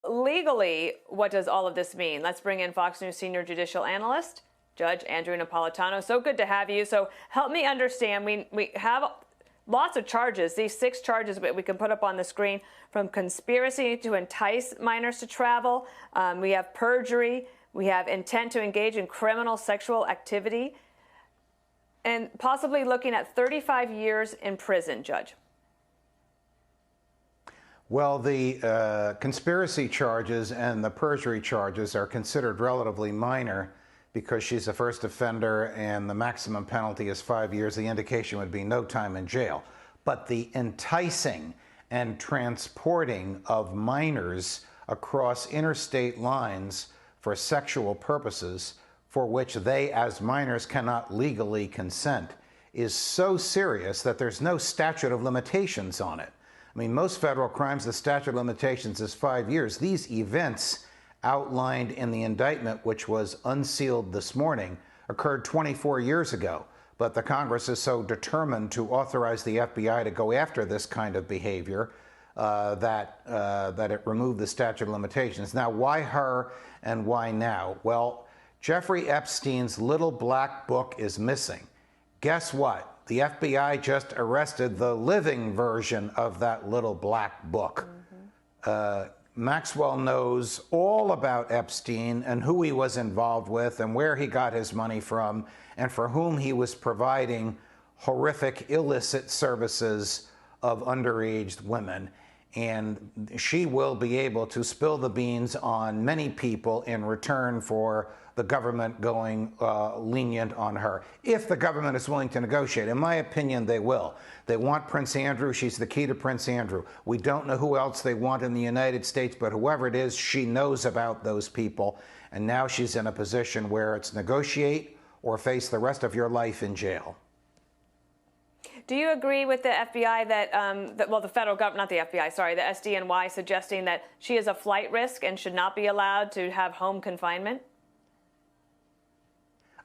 legally, what does all of this mean? Let's bring in Fox News senior judicial analyst, Judge Andrew Napolitano. So good to have you. So help me understand. We have lots of charges, these 6 charges that we can put up on the screen, from conspiracy to entice minors to travel. We have perjury. We have intent to engage in criminal sexual activity, and possibly looking at 35 years in prison, Judge. Well, the conspiracy charges and the perjury charges are considered relatively minor because she's a first offender and the maximum penalty is 5 years. The indication would be no time in jail. But the enticing and transporting of minors across interstate lines for sexual purposes for which they as minors cannot legally consent is so serious that there's no statute of limitations on it. I mean, most federal crimes, the statute of limitations is 5 years. These events outlined in the indictment, which was unsealed this morning, occurred 24 years ago. But the Congress is so determined to authorize the FBI to go after this kind of behavior that it removed the statute of limitations. Now, why her and why now? Well, Jeffrey Epstein's little black book is missing. Guess what? The FBI just arrested the living version of that little black book. Maxwell knows all about Epstein and who he was involved with and where he got his money from and for whom he was providing horrific, illicit services of underage women. And she will be able to spill the beans on many people in return for the government going lenient on her, if the government is willing to negotiate. In my opinion, they will. They want Prince Andrew. She's the key to Prince Andrew. We don't know who else they want in the United States, but whoever it is, she knows about those people. And now she's in a position where it's negotiate or face the rest of your life in jail. Do you agree with the FBI that, well, the federal government, not the FBI, sorry, the SDNY, suggesting that she is a flight risk and should not be allowed to have home confinement?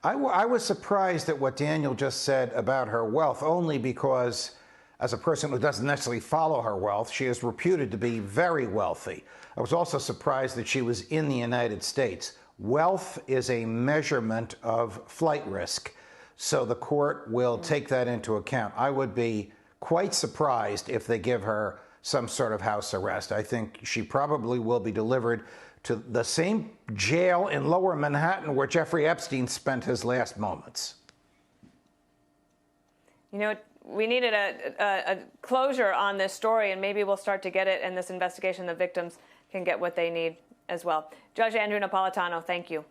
I was surprised at what Daniel just said about her wealth, only because, as a person who doesn't necessarily follow her wealth, she is reputed to be very wealthy. I was also surprised that she was in the United States. Wealth is a measurement of flight risk, so the court will take that into account. I would be quite surprised if they give her some sort of house arrest. I think she probably will be delivered to the same jail in Lower Manhattan where Jeffrey Epstein spent his last moments. You know, we needed a closure on this story, and maybe we'll start to get it in this investigation. The victims can get what they need as well. Judge Andrew Napolitano, thank you.